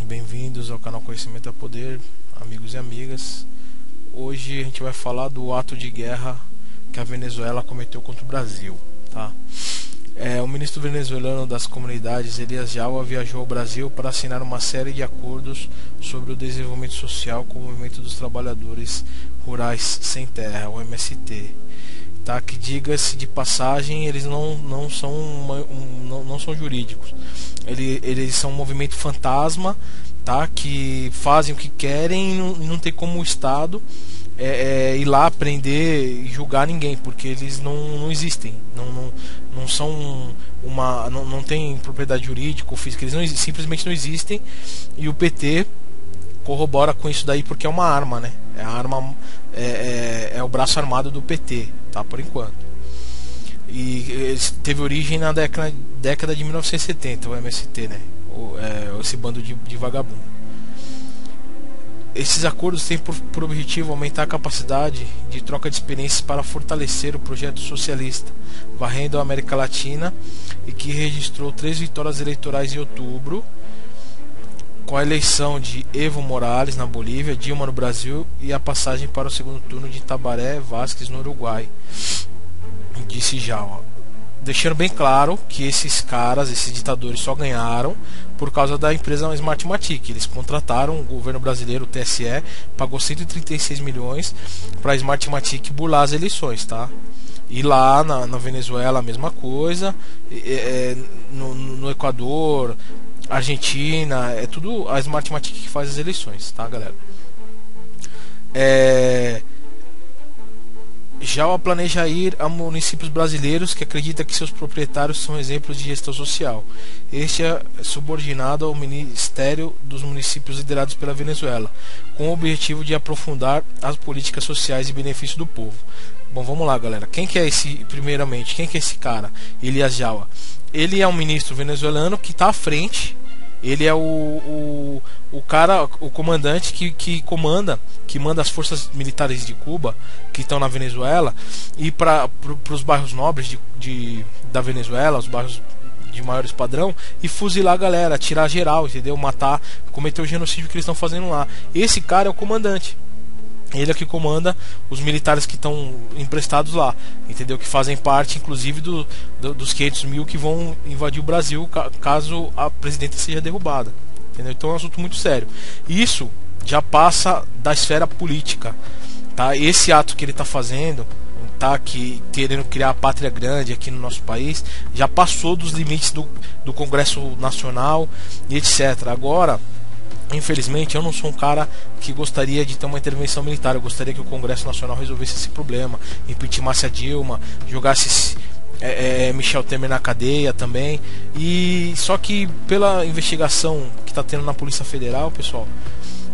Bem-vindos ao canal Conhecimento é Poder, amigos e amigas. Hoje a gente vai falar do ato de guerra que a Venezuela cometeu contra o Brasil, tá? O ministro venezuelano das comunidades, Elias Jaua, viajou ao Brasil para assinar uma série de acordos sobre o desenvolvimento social com o Movimento dos Trabalhadores Rurais Sem Terra, o MST. Tá, que diga-se de passagem, eles não são jurídicos. Eles são um movimento fantasma, tá, que fazem o que querem e não tem como o Estado ir lá prender e julgar ninguém, porque eles não existem, não são não tem propriedade jurídica ou física, eles simplesmente não existem, e o PT corrobora com isso daí porque é uma arma, né? É o braço armado do PT, tá? Por enquanto. E teve origem na década de 1970, o MST, né? Esse bando de vagabundo. Esses acordos têm por objetivo aumentar a capacidade de troca de experiências para fortalecer o projeto socialista, varrendo a América Latina, e que registrou 3 vitórias eleitorais em outubro, com a eleição de Evo Morales na Bolívia, Dilma no Brasil e a passagem para o segundo turno de Tabaré Vázquez no Uruguai, disse Jaua, deixando bem claro que esses ditadores só ganharam por causa da empresa Smartmatic. Eles contrataram, o governo brasileiro, o TSE, pagou 136 milhões para a Smartmatic burlar as eleições, tá? E lá na Venezuela a mesma coisa, no Equador, Argentina, é tudo a Smartmatic que faz as eleições, tá, galera? Jaua planeja ir a municípios brasileiros que acredita que seus proprietários são exemplos de gestão social. Este é subordinado ao Ministério dos Municípios liderados pela Venezuela, com o objetivo de aprofundar as políticas sociais e benefício do povo. Bom, vamos lá, galera. Quem que é esse cara? Elias Jaua. Ele é um ministro venezuelano que está à frente. Ele é o comandante que manda as forças militares de Cuba que estão na Venezuela, e para os bairros nobres da Venezuela, os bairros de maior padrão, e fuzilar a galera, atirar geral, entendeu? Matar, cometer o genocídio que eles estão fazendo lá. Esse cara é o comandante. Ele é que comanda os militares que estão emprestados lá, entendeu? Que fazem parte, inclusive, dos 500 mil que vão invadir o Brasil caso a presidenta seja derrubada, entendeu? Então é um assunto muito sério. Isso já passa da esfera política, tá? Esse ato que ele está fazendo, tá, querendo criar a pátria grande aqui no nosso país, já passou dos limites do Congresso Nacional e etc. Agora, infelizmente, eu não sou um cara que gostaria de ter uma intervenção militar. Eu gostaria que o Congresso Nacional resolvesse esse problema, impeachmentasse a Dilma, jogasse Michel Temer na cadeia também. E só que pela investigação que está tendo na Polícia Federal, pessoal,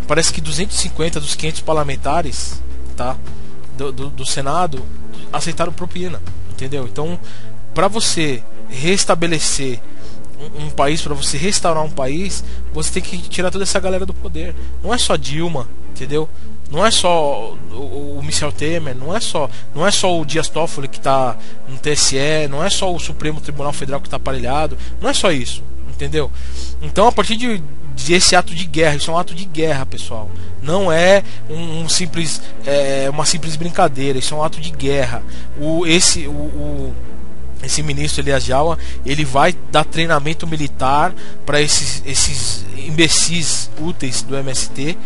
parece que 250 dos 500 parlamentares, tá, do Senado aceitaram propina, entendeu? Então, para você restabelecer um país, para você restaurar um país, você tem que tirar toda essa galera do poder. Não é só Dilma, entendeu? Não é só o Michel Temer, não é só o Dias Toffoli que está no TSE, não é só o Supremo Tribunal Federal que está aparelhado, não é só isso, entendeu? Então, a partir desse ato de guerra, isso é um ato de guerra, pessoal. Não é uma simples brincadeira, isso é um ato de guerra. Esse ministro Elias Jaua, ele vai dar treinamento militar para esses imbecis úteis do MST,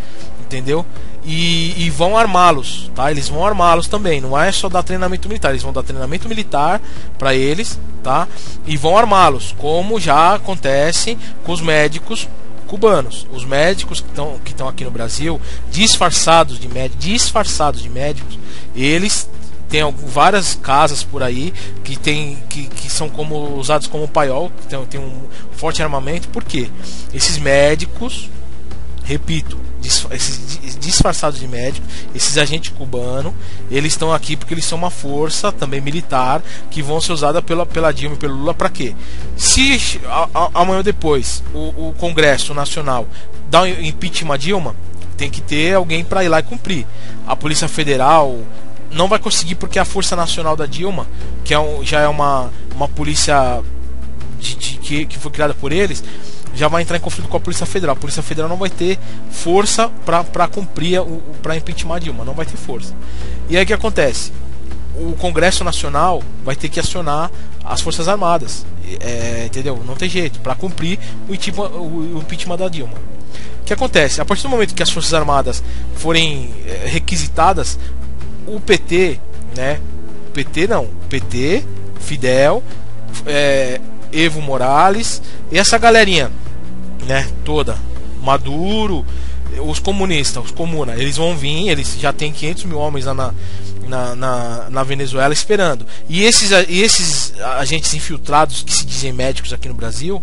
entendeu? E vão armá-los, tá? Eles vão armá-los também. Não é só dar treinamento militar, eles vão dar treinamento militar para eles, tá? E vão armá-los, como já acontece com os médicos cubanos. Os médicos que estão aqui no Brasil, disfarçados de médicos, eles tem várias casas por aí que são usados como paiol, que tem um forte armamento. Por quê? Esses médicos, repito, esses disfarçados de médicos, esses agentes cubanos, eles estão aqui porque eles são uma força também militar que vão ser usada pela Dilma e pelo Lula. Para quê? Se amanhã ou depois o Congresso Nacional dá um impeachment a Dilma, tem que ter alguém para ir lá e cumprir. A Polícia Federal não vai conseguir, porque a Força Nacional da Dilma, que já é uma polícia que foi criada por eles, já vai entrar em conflito com a Polícia Federal. A Polícia Federal não vai ter força para cumprir, para impeachment a Dilma, não vai ter força. E aí o que acontece? O Congresso Nacional vai ter que acionar as Forças Armadas, entendeu? Não tem jeito, para cumprir o impeachment da Dilma. O que acontece? A partir do momento que as Forças Armadas forem requisitadas, o PT, né? PT, Fidel, Evo Morales, e essa galerinha, né? Toda, Maduro, os comunistas, os comunas, eles vão vir, eles já tem 500 mil homens lá na Venezuela esperando. E esses agentes infiltrados que se dizem médicos aqui no Brasil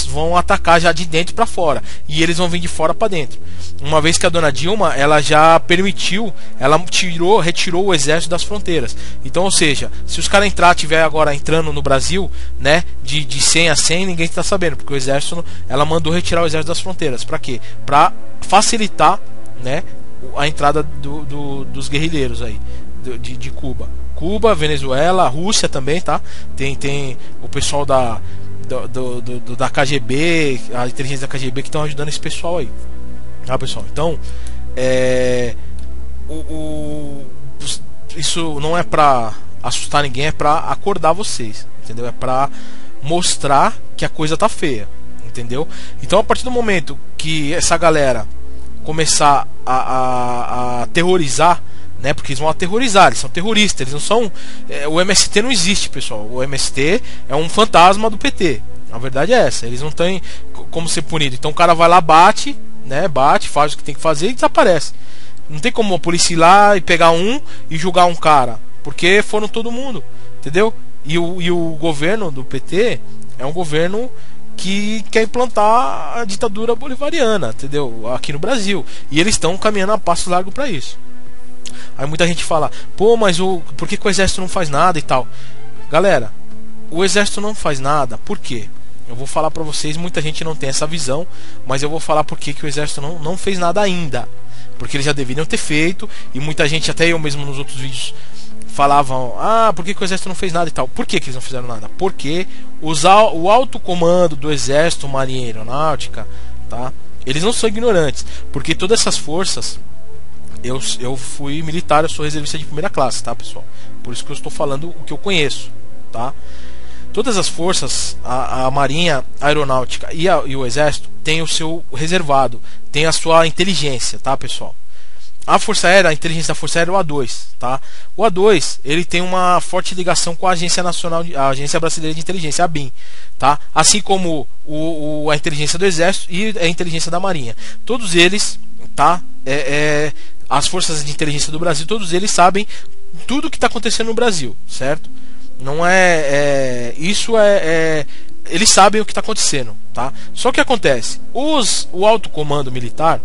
vão atacar já de dentro para fora, e eles vão vir de fora para dentro. Uma vez que a dona Dilma, ela já permitiu, ela retirou o exército das fronteiras. Então, ou seja, se os caras tiver agora entrando no Brasil, né, de 100 a 100, ninguém está sabendo, porque o exército, ela mandou retirar o exército das fronteiras. Para quê? Para facilitar, né, a entrada dos guerrilheiros aí de Cuba, Venezuela, Rússia também, tá? Tem o pessoal da KGB, a inteligência da KGB, que estão ajudando esse pessoal aí, tá, pessoal? Então, isso não é pra assustar ninguém, é pra acordar vocês, entendeu? É pra mostrar que a coisa tá feia, entendeu? Então, a partir do momento que essa galera começar a terrorizar, né? Porque eles vão aterrorizar, eles são terroristas, eles não são. O MST não existe, pessoal. O MST é um fantasma do PT. A verdade é essa. Eles não têm como ser punido. Então o cara vai lá, bate, né? Bate, faz o que tem que fazer e desaparece. Não tem como a polícia ir lá e pegar um e julgar um cara, porque foram todo mundo, entendeu? E o governo do PT é um governo que quer implantar a ditadura bolivariana, entendeu? Aqui no Brasil. E eles estão caminhando a passo largo para isso. Aí muita gente fala, pô, mas por que o exército não faz nada e tal? Galera, o exército não faz nada, por quê? Eu vou falar pra vocês, muita gente não tem essa visão, mas eu vou falar por que o exército não fez nada ainda. Porque eles já deveriam ter feito, e muita gente, até eu mesmo nos outros vídeos, falavam, por que o exército não fez nada e tal. Por que eles não fizeram nada? Porque o alto comando do exército, marinha e aeronáutica, tá? Eles não são ignorantes, porque todas essas forças, eu fui militar, eu sou reservista de primeira classe, tá, pessoal? Por isso que eu estou falando o que eu conheço, tá? Todas as forças, a marinha, a aeronáutica e o exército, tem o seu reservado, tem a sua inteligência, tá, pessoal? A Força Aérea, a inteligência da Força Aérea é o A2, tá? O A2, ele tem uma forte ligação com a Agência Nacional, a Agência Brasileira de Inteligência, a ABIN, tá? Assim como a inteligência do Exército e a inteligência da Marinha. Todos eles, tá? As forças de inteligência do Brasil, todos eles sabem tudo o que está acontecendo no Brasil, certo? Não eles sabem o que está acontecendo, tá? Só que acontece, o alto comando militar,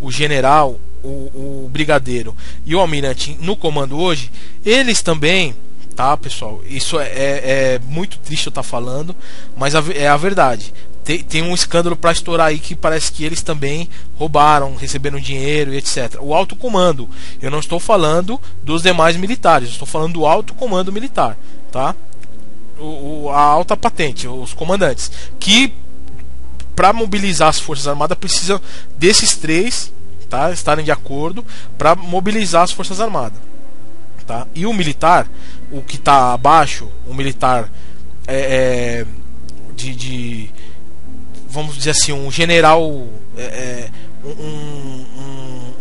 o general, o brigadeiro e o almirante no comando hoje, eles também, tá, pessoal? Isso é muito triste eu estar falando, mas é a verdade. Tem um escândalo para estourar aí que parece que eles também roubaram, receberam dinheiro e etc. O alto comando, eu não estou falando dos demais militares, eu estou falando do alto comando militar, tá? A alta patente, os comandantes, que para mobilizar as Forças Armadas precisam desses três, tá, estarem de acordo para mobilizar as Forças Armadas, tá? E o militar, o que está abaixo, o militar vamos dizer assim, um general,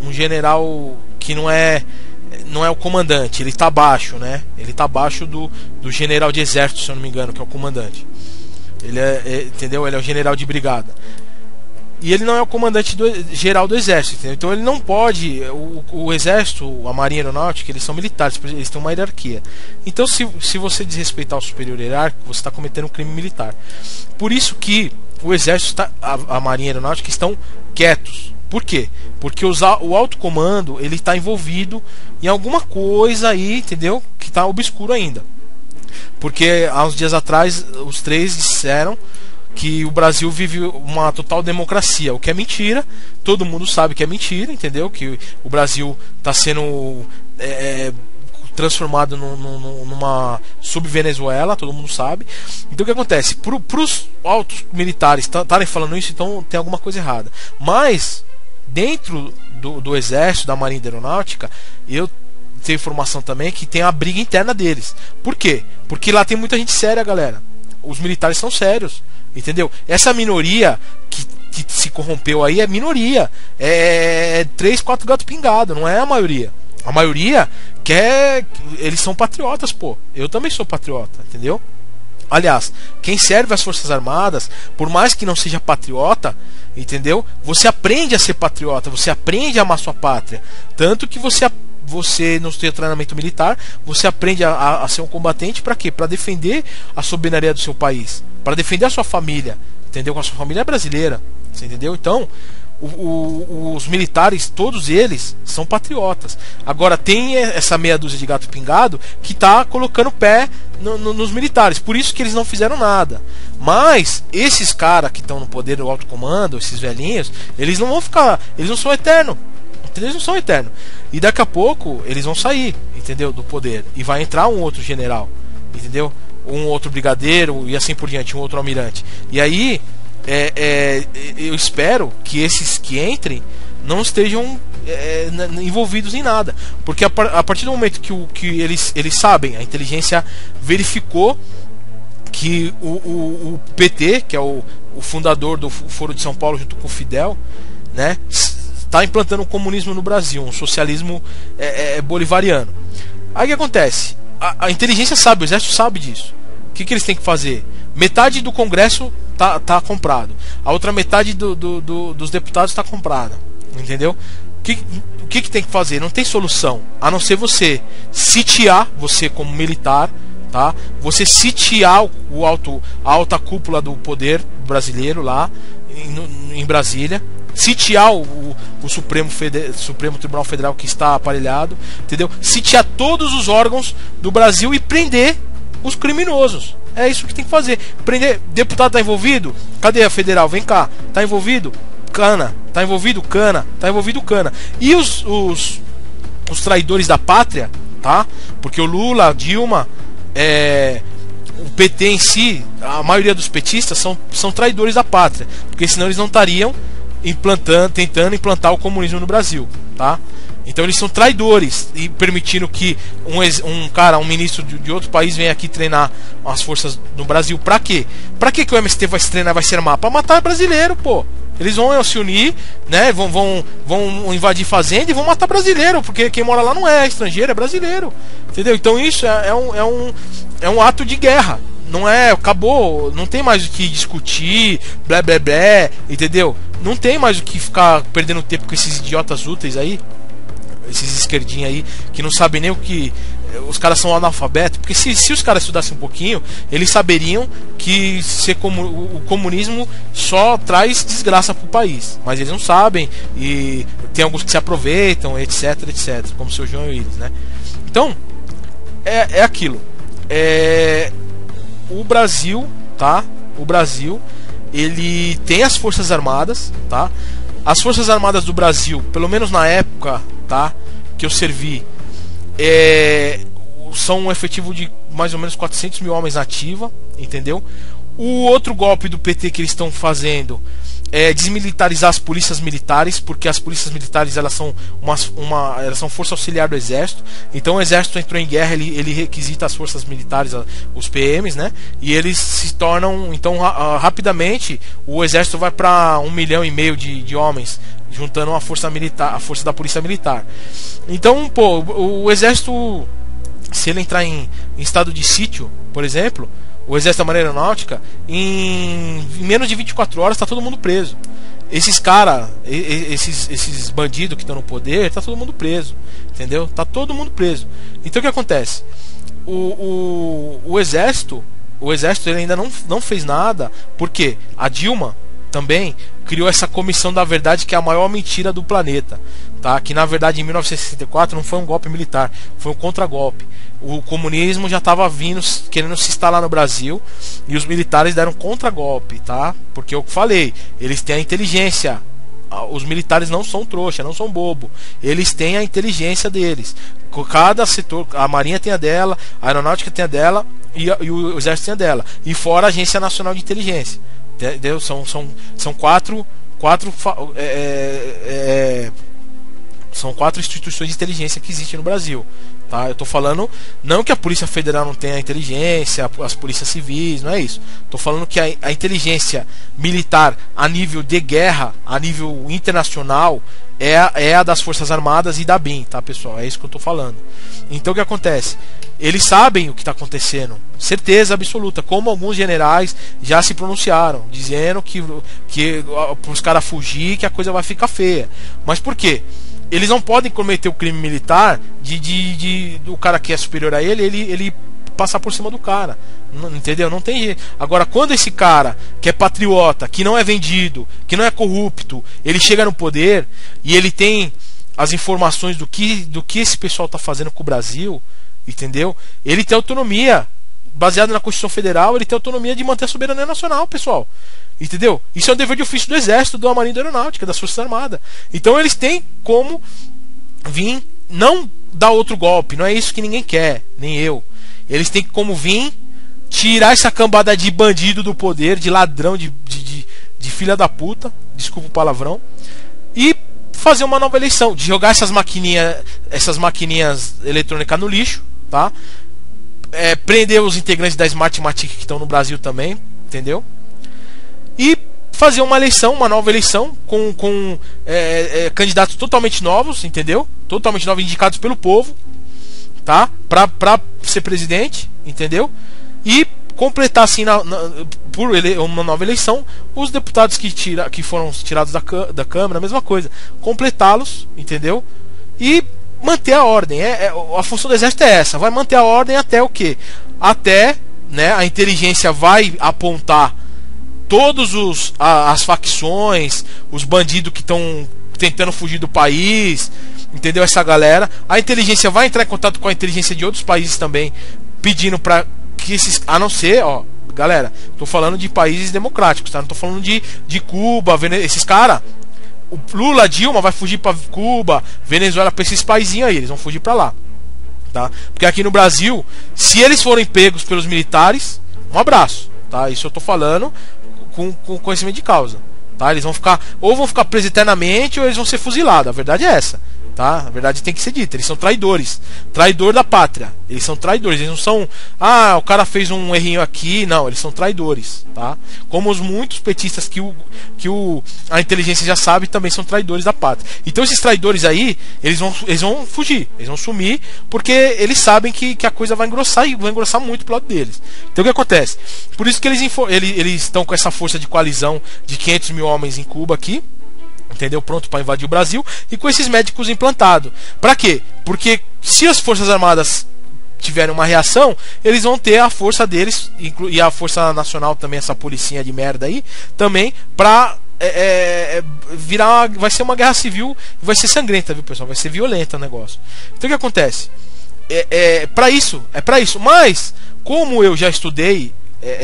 um general que não é o comandante, ele está abaixo, né? Ele está abaixo do general de exército, se eu não me engano, que é o comandante. Ele entendeu? Ele é o general de brigada. E ele não é o comandante geral do exército, entendeu? Então ele não pode. O exército, a marinha aeronáutica, eles são militares, eles têm uma hierarquia. Então se você desrespeitar o superior hierárquico, você está cometendo um crime militar. Por isso que o exército, a marinha aeronáutica estão quietos. Por quê? Porque o alto comando, ele está envolvido em alguma coisa aí, entendeu? Que está obscuro ainda. Porque há uns dias atrás os três disseram que o Brasil vive uma total democracia, o que é mentira. Todo mundo sabe que é mentira, entendeu? Que o Brasil está sendo transformado numa sub-Venezuela, todo mundo sabe. Então o que acontece? Para os altos militares estarem falando isso, então tem alguma coisa errada. Mas dentro do exército, da marinha e da aeronáutica, eu tenho informação também que tem a briga interna deles. Por quê? Porque lá tem muita gente séria, galera. Os militares são sérios, entendeu? Essa minoria que se corrompeu aí é minoria, é 3, 4 gato pingado, não é a maioria. A maioria eles são patriotas, pô. Eu também sou patriota, entendeu? Aliás, quem serve às Forças Armadas, por mais que não seja patriota, entendeu? Você aprende a ser patriota, você aprende a amar sua pátria. Tanto que você no seu treinamento militar, você aprende a ser um combatente para quê? Para defender a soberania do seu país, para defender a sua família, entendeu? A sua família é brasileira, você entendeu? Então, os militares, todos eles, são patriotas. Agora tem essa meia dúzia de gato pingado que está colocando o pé nos militares, por isso que eles não fizeram nada. Mas esses caras que estão no poder do alto comando, esses velhinhos, eles não vão ficar, eles não são eternos. Eles não são eternos. E daqui a pouco eles vão sair, entendeu? Do poder. E vai entrar um outro general, entendeu? Um outro brigadeiro e assim por diante, um outro almirante. E aí eu espero que esses que entrem não estejam envolvidos em nada. Porque a partir do momento que eles sabem, a inteligência verificou que o PT, que é o fundador do Foro de São Paulo junto com o Fidel, né, está implantando um comunismo no Brasil, um socialismo bolivariano. Aí o que acontece? A inteligência sabe, o exército sabe disso. O que eles têm que fazer? Metade do Congresso tá comprado, a outra metade dos deputados está comprada, entendeu? O que tem que fazer? Não tem solução, a não ser você sitiar, você como militar, tá? Você sitiar a alta cúpula do poder brasileiro lá em Brasília, sitiar o Supremo Tribunal Federal que está aparelhado, entendeu? Sitiar todos os órgãos do Brasil e prender os criminosos. É isso que tem que fazer. Prender. Deputado tá envolvido? Cadê a federal? Vem cá. Tá envolvido? Cana. Tá envolvido? Cana. Tá envolvido? Cana. E os traidores da pátria, tá? Porque o Lula, a Dilma, o PT em si, a maioria dos petistas são traidores da pátria, porque senão eles não estariam tentando implantar o comunismo no Brasil, tá? Então eles são traidores e permitindo que um ministro de outro país venha aqui treinar as forças no Brasil. Pra quê? Pra que o MST vai se treinar, vai se armar? Pra matar brasileiro, pô. Eles vão se unir, né? Vão invadir fazenda e vão matar brasileiro, porque quem mora lá não é estrangeiro, é brasileiro, entendeu? Então isso é um ato de guerra. Não é, acabou, não tem mais o que discutir, blé blé blé, entendeu? Não tem mais o que ficar perdendo tempo com esses idiotas úteis aí, esses esquerdinhos aí, que não sabem nem o que. Os caras são analfabetos, porque se os caras estudassem um pouquinho, eles saberiam que o comunismo só traz desgraça pro país. Mas eles não sabem, e tem alguns que se aproveitam, etc, etc, como o seu João Willis, né? Então, é aquilo. O Brasil, tá? O Brasil, ele tem as Forças Armadas, tá? As Forças Armadas do Brasil, pelo menos na época, tá, que eu servi, são um efetivo de mais ou menos 400 mil homens na ativa, entendeu? O outro golpe do PT que eles estão fazendo é desmilitarizar as polícias militares, porque as polícias militares elas são elas são força auxiliar do exército. Então o exército entrou em guerra, ele requisita as forças militares, os PMs, né? E eles se tornam, então rapidamente o exército vai para 1,5 milhão de homens, juntando a força militar, a força da polícia militar. Então, pô, o exército, se ele entrar em estado de sítio, por exemplo, o exército da Marinha Aeronáutica, em menos de 24 horas está todo mundo preso. Esses caras, esses bandidos que estão no poder, tá todo mundo preso, entendeu? Tá todo mundo preso. Então o que acontece? O exército ele ainda não fez nada, porque a Dilma também criou essa comissão da verdade, que é a maior mentira do planeta, tá? Que na verdade em 1964 não foi um golpe militar, foi um contragolpe. O comunismo já estava querendo se instalar no Brasil, e os militares deram contragolpe, tá? Porque eu falei, eles têm a inteligência os militares não são trouxa, não são bobo. Eles têm a inteligência deles. Cada setor, a Marinha tem a dela, a Aeronáutica tem a dela e o Exército tem a dela. E fora a Agência Nacional de Inteligência. Entendeu? São quatro instituições de inteligência que existem no Brasil. Tá? Eu estou falando não que a Polícia Federal não tenha inteligência, as polícias civis, não é isso. Estou falando que a inteligência militar a nível de guerra, a nível internacional, é a das Forças Armadas e da BIM, tá, pessoal? É isso que eu estou falando. Então o que acontece? Eles sabem o que está acontecendo, certeza absoluta, como alguns generais já se pronunciaram, dizendo que para os caras fugir, que a coisa vai ficar feia. Mas por quê? Eles não podem cometer o crime militar do cara que é superior a ele passar por cima do cara. Entendeu? Não tem jeito. Agora, quando esse cara que é patriota, que não é vendido, que não é corrupto, ele chega no poder e ele tem as informações do que esse pessoal está fazendo com o Brasil, entendeu? Ele tem autonomia, baseado na Constituição Federal, ele tem autonomia de manter a soberania nacional, pessoal. Entendeu? Isso é um dever de ofício do Exército, da Marinha e da Aeronáutica, das Forças Armadas. Então eles têm como vir, não dar outro golpe, não é isso que ninguém quer, nem eu. Eles têm como vir tirar essa cambada de bandido do poder, de ladrão, de filha da puta, desculpa o palavrão, e fazer uma nova eleição, de jogar essas maquininhas eletrônicas no lixo, tá? Prender os integrantes da Smartmatic que estão no Brasil também, entendeu? E fazer uma eleição, uma nova eleição com candidatos totalmente novos, entendeu? Totalmente novos, indicados pelo povo, tá? Pra ser presidente, entendeu? E completar assim por uma nova eleição os deputados que foram tirados da Câmara, a mesma coisa, completá-los, entendeu? E manter a ordem. A função do Exército é essa, vai manter a ordem até o quê? Até, né, a inteligência vai apontar todos as facções, os bandidos que estão tentando fugir do país, entendeu? Essa galera, a inteligência vai entrar em contato com a inteligência de outros países também, pedindo para que esses, a não ser, ó, galera, tô falando de países democráticos, tá? Não tô falando de Cuba, esses caras. O Lula, Dilma vai fugir para Cuba, Venezuela, para esses paizinhos aí, eles vão fugir para lá, tá? Porque aqui no Brasil, se eles forem pegos pelos militares, um abraço, tá? Isso eu tô falando com conhecimento de causa, tá? Eles vão ficar presos eternamente ou eles vão ser fuzilados. A verdade é essa, tá? A verdade tem que ser dita. Eles são traidores, traidor da pátria. Eles são traidores. Eles não são, o cara fez um errinho aqui. Não, eles são traidores, tá? Como os muitos petistas que a inteligência já sabe, também são traidores da pátria. Então esses traidores aí, eles vão fugir, eles vão sumir, porque eles sabem que a coisa vai engrossar, e vai engrossar muito pro lado deles. Então o que acontece? Por isso que eles estão com essa força de coalizão de 500 mil homens em Cuba aqui, entendeu? Pronto para invadir o Brasil, e com esses médicos implantados. Para quê? Porque se as Forças Armadas tiverem uma reação, eles vão ter a força deles, e a Força Nacional também, essa policinha de merda aí, também, pra vai ser uma guerra civil, vai ser sangrenta, viu, pessoal? Vai ser violenta o negócio. Então o que acontece? É para isso, mas como eu já estudei,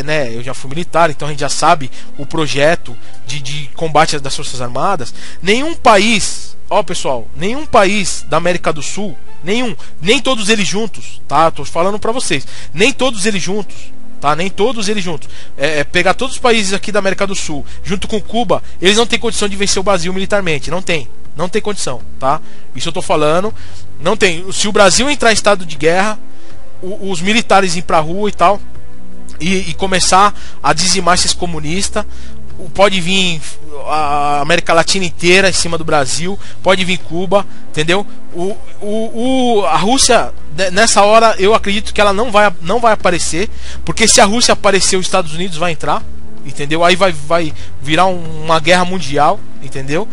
né, eu já fui militar, então a gente já sabe o projeto de combate das Forças Armadas. Nenhum país, pessoal, nenhum país da América do Sul, nem todos eles juntos, tá? Tô falando pra vocês, nem todos eles juntos, tá? Nem todos eles juntos. Pegar todos os países aqui da América do Sul, junto com Cuba, eles não têm condição de vencer o Brasil militarmente, não tem condição, tá? Isso eu tô falando, não tem. Se o Brasil entrar em estado de guerra, os militares ir pra rua e tal, e começar a dizimar esses comunistas, pode vir a América Latina inteira em cima do Brasil, pode vir Cuba, entendeu? A Rússia, nessa hora, eu acredito que ela não vai aparecer, porque se a Rússia aparecer, os Estados Unidos vai entrar, entendeu? Aí vai virar uma guerra mundial, entendeu?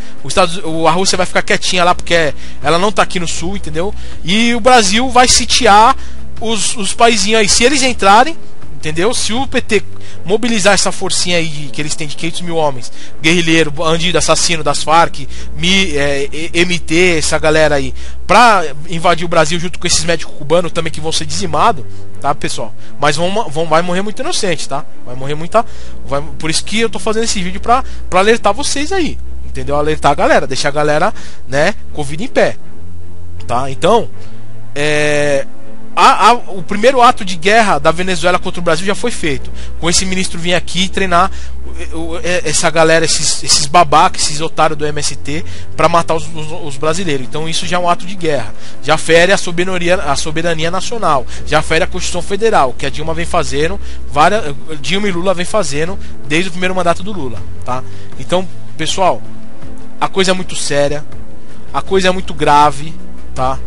A Rússia vai ficar quietinha lá porque ela não tá aqui no sul, entendeu? E o Brasil vai sitiar os paizinhos aí. Se eles entrarem, entendeu? Se o PT mobilizar essa forcinha aí que eles têm de 500 mil homens, guerrilheiro, bandido, assassino das Farc, MT, essa galera aí, pra invadir o Brasil junto com esses médicos cubanos também, que vão ser dizimados, tá, pessoal? Mas vai morrer muito inocente, tá? Vai morrer muita. Por isso que eu tô fazendo esse vídeo pra alertar vocês aí, entendeu? Alertar a galera, deixar a galera, né, com vida em pé, tá? Então, o primeiro ato de guerra da Venezuela contra o Brasil já foi feito, com esse ministro vir aqui treinar essa galera, esses babacas, esses otários do MST, para matar os brasileiros. Então isso já é um ato de guerra, já fere a soberania nacional, já fere a Constituição Federal, que a Dilma vem fazendo, Dilma e Lula vem fazendo desde o primeiro mandato do Lula, tá? Então, pessoal, a coisa é muito séria, a coisa é muito grave, tá?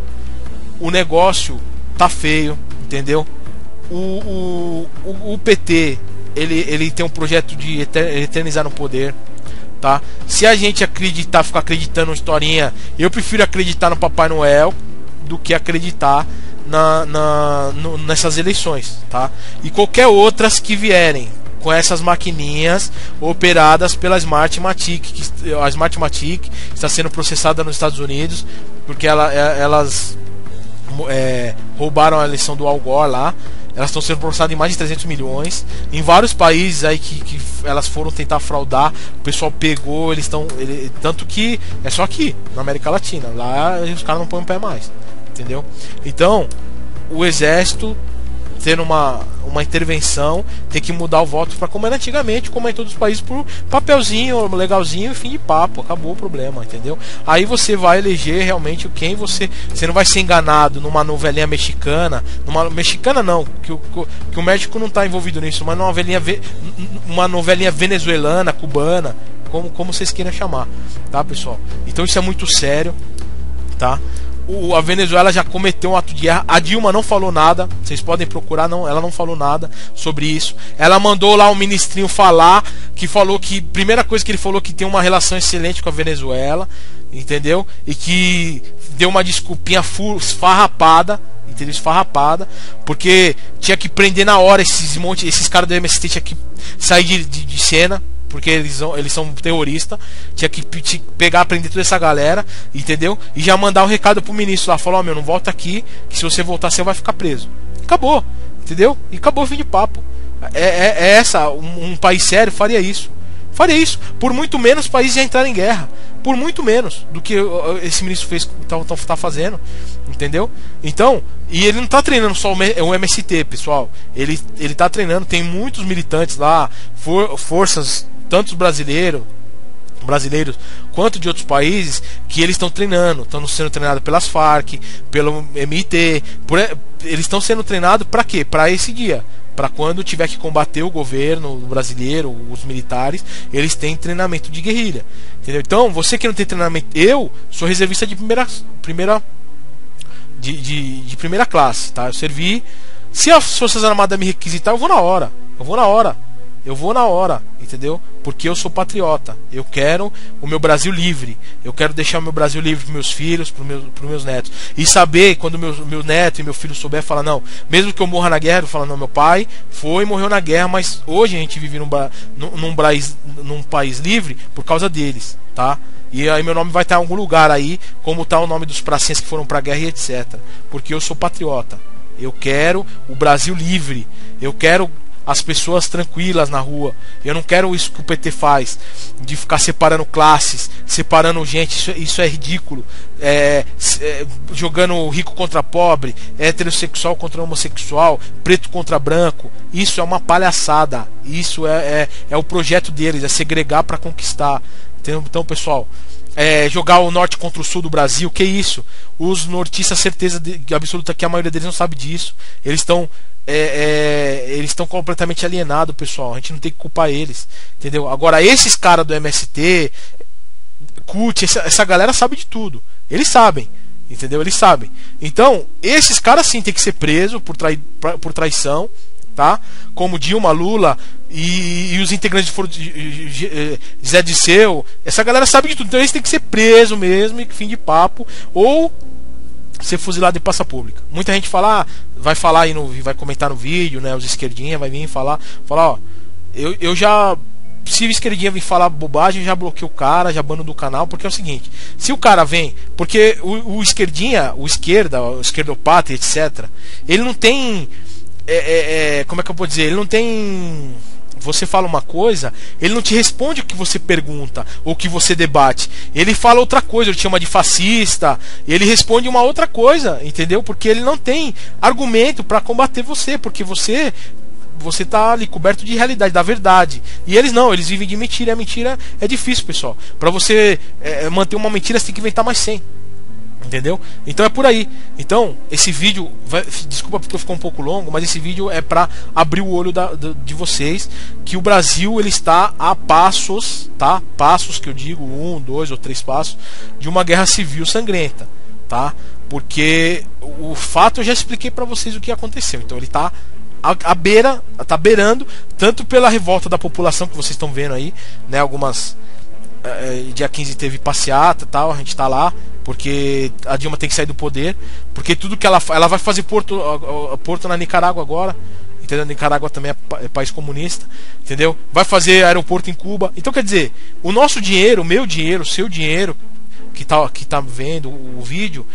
O negócio tá feio, entendeu? O PT, ele tem um projeto de eternizar no poder, tá? Se a gente ficar acreditando em historinha, eu prefiro acreditar no Papai Noel do que acreditar nessas eleições, tá? E qualquer outras que vierem com essas maquininhas operadas pela Smartmatic, a Smartmatic está sendo processada nos Estados Unidos porque elas roubaram a eleição do Al Gore lá. Elas estão sendo processadas em mais de 300 milhões. Em vários países aí que elas foram tentar fraudar, o pessoal pegou, tanto que é só aqui, na América Latina. Lá os caras não põem o pé mais, entendeu? Então, o exército tendo uma intervenção, tem que mudar o voto para como era antigamente, como é em todos os países, por papelzinho, legalzinho e fim de papo, acabou o problema, entendeu? Aí você vai eleger realmente quem você não vai ser enganado numa novelinha mexicana, não, que o México não está envolvido nisso, mas uma novelinha venezuelana, cubana, como vocês queiram chamar, tá, pessoal? Então isso é muito sério, tá? A Venezuela já cometeu um ato de guerra. A Dilma não falou nada. Vocês podem procurar, ela não falou nada sobre isso. Ela mandou lá um ministrinho falar, que falou que, primeira coisa que ele falou, que tem uma relação excelente com a Venezuela, entendeu? E que deu uma desculpinha esfarrapada, entendeu? Esfarrapada, porque tinha que prender na hora esses caras do MST, tinha que sair de cena, porque eles são terroristas. Tinha que pegar, prender toda essa galera, entendeu? E já mandar um recado pro ministro lá, falar: não volta aqui, que se você voltar você vai ficar preso. Acabou, entendeu? E acabou o fim de papo. Um país sério faria isso. Por muito menos países já entraram em guerra, por muito menos do que esse ministro tá fazendo, entendeu? Então, e ele não tá treinando só o MST, pessoal. Ele tá treinando, tem muitos militantes lá, forças, tanto brasileiros quanto de outros países, que eles estão treinando, estão sendo treinados pelas Farc, pelo MIT, eles estão sendo treinados para quê? Para esse dia, para quando tiver que combater o governo brasileiro, os militares, eles têm treinamento de guerrilha, entendeu? Então, você que não tem treinamento, eu sou reservista de primeira classe, tá? Eu servi. Se as Forças Armadas me requisitar, eu vou na hora, entendeu? Porque eu sou patriota. Eu quero o meu Brasil livre. Eu quero deixar o meu Brasil livre para meus filhos, para meus netos. E saber, quando meu neto e meu filho souber, falar: não, mesmo que eu morra na guerra, eu falo: não, meu pai foi e morreu na guerra, mas hoje a gente vive num país livre por causa deles, tá? E aí meu nome vai estar em algum lugar aí, como está o nome dos pracinhas que foram para a guerra e etc. Porque eu sou patriota. Eu quero o Brasil livre. Eu quero as pessoas tranquilas na rua. Eu não quero isso que o PT faz, de ficar separando classes, separando gente. Isso é ridículo. Jogando rico contra pobre, heterossexual contra homossexual, preto contra branco. Isso é uma palhaçada. Isso é o projeto deles, é segregar para conquistar. Então, pessoal, jogar o norte contra o sul do Brasil, que isso? Os nortistas, certeza absoluta que a maioria deles não sabe disso. Eles estão completamente alienados, pessoal. A gente não tem que culpar eles, entendeu? Agora, esses caras do MST, CUT, essa galera sabe de tudo. Eles sabem, entendeu? Eles sabem. Então, esses caras sim tem que ser presos por traição, tá? Como Dilma, Lula e os integrantes de Zé Disseu. Essa galera sabe de tudo. Então eles têm que ser presos mesmo, e fim de papo, ou ser fuzilado em praça pública. Muita gente vai falar aí vai comentar no vídeo, né? Os esquerdinha vai vir falar, ó, eu já, se o esquerdinha vir falar bobagem, eu já bloqueio o cara, já bano do canal, porque é o seguinte: se o cara vem, porque o esquerdinha, o esquerdopata, etc., ele não tem, como é que eu vou dizer, ele não tem você fala uma coisa, ele não te responde o que você pergunta ou o que você debate. Ele fala outra coisa, ele te chama de fascista, ele responde uma outra coisa, entendeu? Porque ele não tem argumento para combater você, porque você tá ali coberto de realidade, da verdade. E eles não, eles vivem de mentira. E a mentira é difícil, pessoal. Para você manter uma mentira, você tem que inventar mais 100. Entendeu? Então é por aí. Então, esse vídeo desculpa porque ficou um pouco longo, mas esse vídeo é para abrir o olho de vocês, que o Brasil ele está a passos, tá? Passos que eu digo, 1, 2 ou 3 passos de uma guerra civil sangrenta, tá? Porque o fato eu já expliquei para vocês o que aconteceu. Então ele está à beira, tá beirando, tanto pela revolta da população que vocês estão vendo aí, né? Algumas dia 15 teve passeata, tal, a gente tá lá porque a Dilma tem que sair do poder, porque tudo que ela vai fazer porto na Nicarágua agora, entendeu? Nicarágua também é país comunista, entendeu? Vai fazer aeroporto em Cuba. Então quer dizer, o nosso dinheiro, o meu dinheiro, o seu dinheiro que tá vendo o vídeo,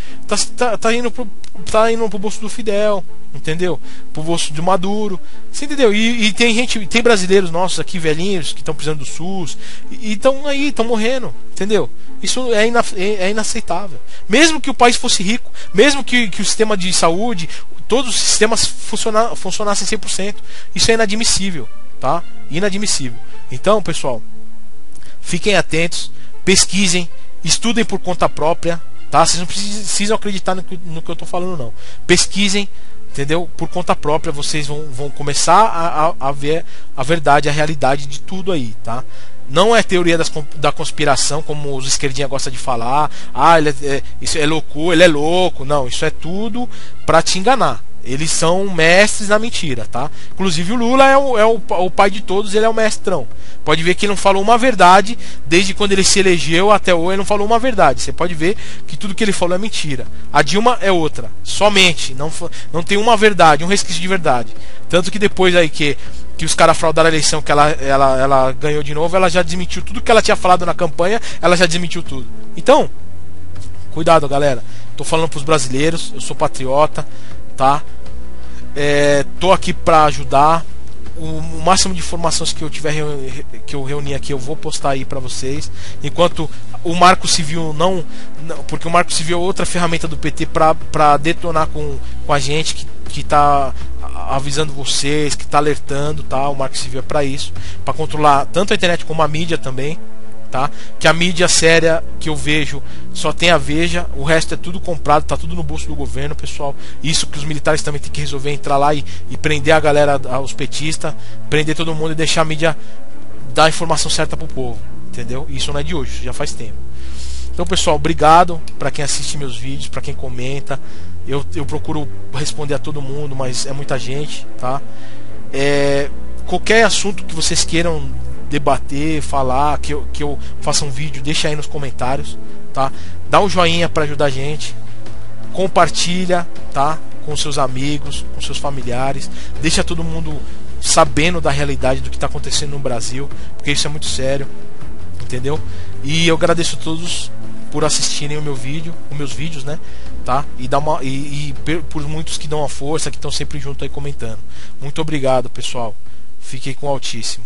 tá indo pro bolso do Fidel, entendeu? Pro bolso do Maduro, você entendeu? E tem brasileiros nossos aqui, velhinhos, que estão precisando do SUS, e estão aí, estão morrendo, entendeu? Isso é inaceitável. Mesmo que o país fosse rico, mesmo que o sistema de saúde, todos os sistemas funcionassem 100%, isso é inadmissível, tá? Inadmissível. Então, pessoal, fiquem atentos, pesquisem, estudem por conta própria, tá? Vocês não precisam acreditar no que eu estou falando, não. Pesquisem, entendeu? Por conta própria, vocês vão começar a ver a verdade, a realidade de tudo aí, tá? Não é teoria da conspiração, como os esquerdinha gostam de falar. Isso é loucura, ele é louco. Não, isso é tudo para te enganar. Eles são mestres na mentira, tá? Inclusive o Lula é o pai de todos, ele é o mestrão. Pode ver que ele não falou uma verdade desde quando ele se elegeu até hoje, ele não falou uma verdade. Você pode ver que tudo que ele falou é mentira. A Dilma é outra, somente, não tem uma verdade, um resquício de verdade. Tanto que depois aí que os caras fraudaram a eleição, que ela ganhou de novo, ela já desmentiu tudo que ela tinha falado na campanha, ela já desmentiu tudo. Então, cuidado, galera. Tô falando pros brasileiros, eu sou patriota, tá? Tô aqui para ajudar. O máximo de informações que eu tiver que eu reuni aqui, eu vou postar aí para vocês. Enquanto o Marco Civil não, porque o Marco Civil é outra ferramenta do PT para detonar com a gente que tá avisando vocês, que tá alertando, tá? O Marco Civil é para isso, para controlar tanto a internet como a mídia também, tá? Que a mídia séria que eu vejo só tem a Veja, o resto é tudo comprado, tá tudo no bolso do governo, pessoal. Isso que os militares também tem que resolver, entrar lá e prender a galera, os petistas, prender todo mundo e deixar a mídia dar a informação certa pro povo, entendeu? Isso não é de hoje, isso já faz tempo. Então, pessoal, obrigado para quem assiste meus vídeos, para quem comenta. Eu procuro responder a todo mundo, mas é muita gente, tá? Qualquer assunto que vocês queiram debater, falar, que eu faça um vídeo, deixa aí nos comentários, tá? Dá um joinha para ajudar a gente, compartilha, tá? Com seus amigos, com seus familiares, deixa todo mundo sabendo da realidade do que está acontecendo no Brasil, porque isso é muito sério, entendeu? E eu agradeço a todos por assistirem os meus vídeos, né? Tá? E por muitos que dão a força, que estão sempre junto aí comentando. Muito obrigado, pessoal. Fiquei com o Altíssimo.